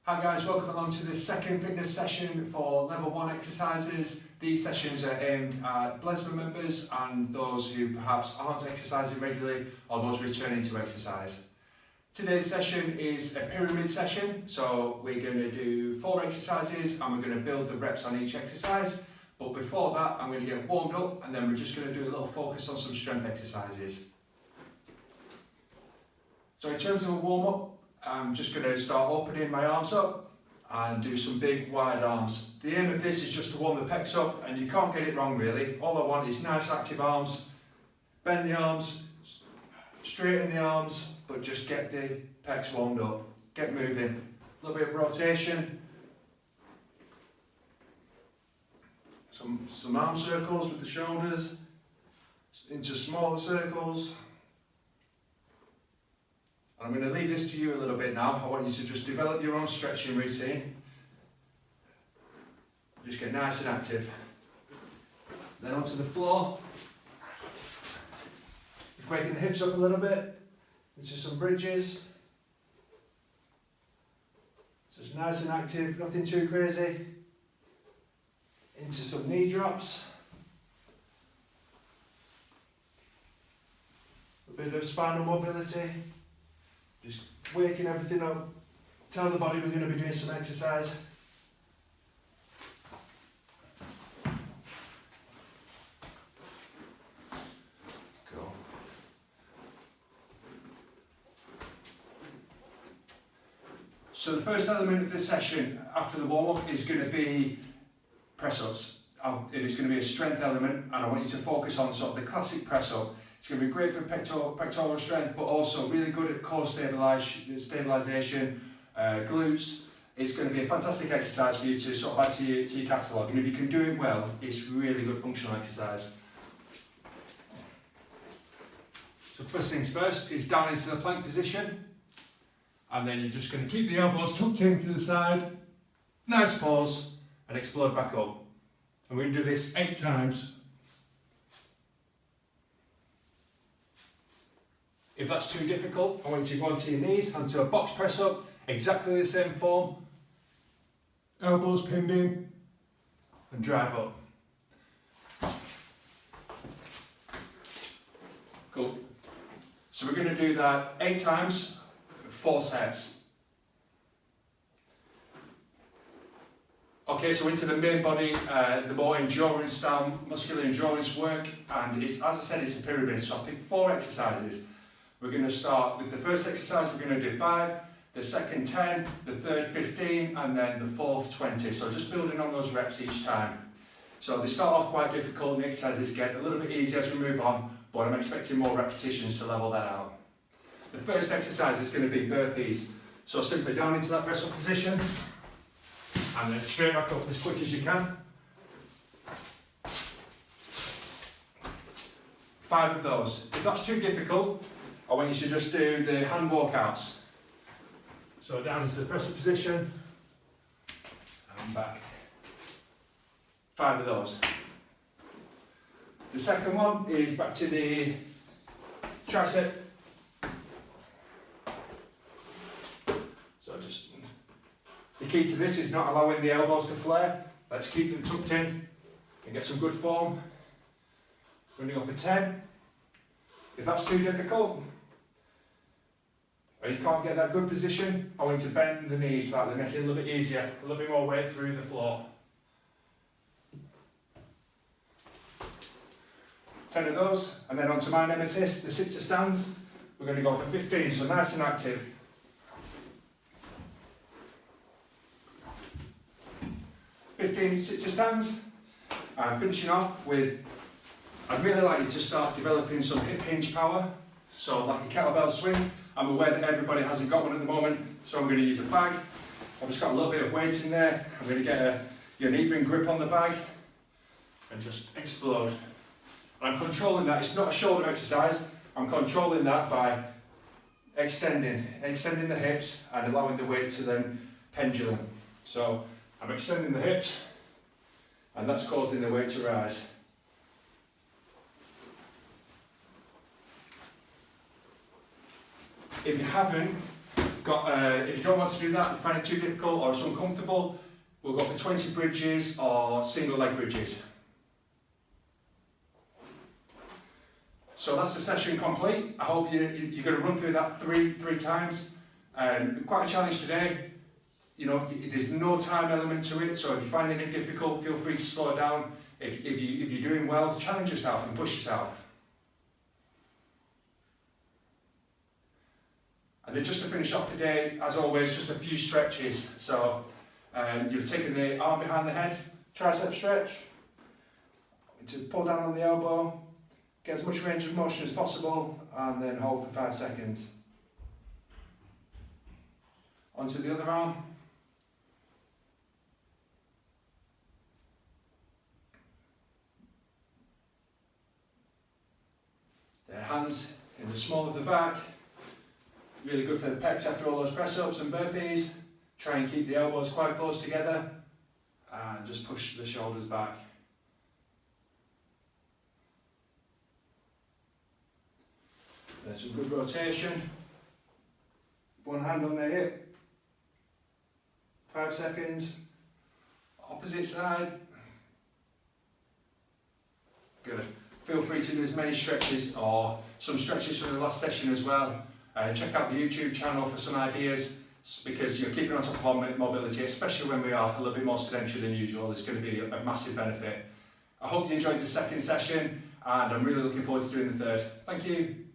Hi guys, welcome along to the second fitness session for level 1 exercises. These sessions are aimed at Blesma members and those who perhaps aren't exercising regularly or those returning to exercise. Today's session is a pyramid session, so we're going to do 4 exercises and we're going to build the reps on each exercise. But before that, I'm going to get warmed up and then we're just going to do a little focus on some strength exercises. So in terms of a warm-up, I'm just going to start opening my arms up and do some big wide arms. The aim of this is just to warm the pecs up, and you can't get it wrong really. All I want is nice active arms. Bend the arms, straighten the arms, but just get the pecs warmed up. Get moving. A little bit of rotation. Some arm circles with the shoulders into smaller circles. I'm going to leave this to you a little bit now. I want you to just develop your own stretching routine. Just get nice and active. Then onto the floor. Waking the hips up a little bit into some bridges. Just nice and active, nothing too crazy. Into some knee drops. A bit of spinal mobility. Just waking everything up. Tell the body we're going to be doing some exercise. Cool. So the first element of this session after the warm-up is going to be press-ups. It is going to be a strength element, and I want you to focus on sort of the classic press-up. It's going to be great for pectoral strength, but also really good at core stabilisation, glutes. It's going to be a fantastic exercise for you to sort of add to your catalogue, and if you can do it well, it's really good functional exercise. So first things first is down into the plank position, and then you're just going to keep the elbows tucked in to the side, nice pause, and explode back up. And we're going to do this 8 times. If that's too difficult, I want you to go onto your knees and to a box press up, exactly the same form. Elbows pinned in and drive up. Cool. So we're going to do that 8 times, 4 sets. Okay, so into the main body, the more endurance style, muscular endurance work, and it's, as I said, it's a pyramid, so I picked 4 exercises. We're going to start with the first exercise, we're going to do 5, the second 10, the third 15, and then the fourth 20. So just building on those reps each time. So they start off quite difficult and the exercises get a little bit easier as we move on, but I'm expecting more repetitions to level that out. The first exercise is going to be burpees. So simply down into that press up position, and then straight back up as quick as you can. 5 of those. If that's too difficult, I want you to just do the hand walkouts. So down into the press up position, and back. 5 of those. The second one is back to the tricep. So just, the key to this is not allowing the elbows to flare. Let's keep them tucked in and get some good form. Running up a 10. If that's too difficult, or you can't get that good position, I want you to bend the knees slightly, make it a little bit easier, a little bit more weight through the floor. 10 of those, and then onto my nemesis, the sit to stands. We're going to go for 15, so nice and active. 15 sit to stands, and finishing off with, I'd really like you to start developing some hip hinge power, so like a kettlebell swing. I'm aware that everybody hasn't got one at the moment, so I'm going to use a bag. I've just got a little bit of weight in there. I'm going to get your knee ring grip on the bag and just explode. And I'm controlling that. It's not a shoulder exercise. I'm controlling that by extending the hips and allowing the weight to then pendulum. So I'm extending the hips and that's causing the weight to rise. If you haven't got, if you don't want to do that, you find it too difficult or it's uncomfortable, we'll go for 20 bridges or single leg bridges. So that's the session complete. I hope you're going to run through that three times. Quite a challenge today. You know, there's no time element to it, so if you're finding it difficult, feel free to slow down. If you're doing well, challenge yourself and push yourself. And then just to finish off today, as always, just a few stretches. So you're taking the arm behind the head, tricep stretch, to pull down on the elbow, get as much range of motion as possible, and then hold for 5 seconds. Onto the other arm. Their hands in the small of the back. Really good for the pecs after all those press-ups and burpees. Try and keep the elbows quite close together and just push the shoulders back. There's some good rotation. One hand on the hip. 5 seconds. Opposite side. Good. Feel free to do as many stretches or some stretches from the last session as well. Check out the YouTube channel for some ideas, because you're keeping on top of our mobility, especially when we are a little bit more sedentary than usual. It's going to be a massive benefit. I hope you enjoyed the second session, and I'm really looking forward to doing the third. Thank you.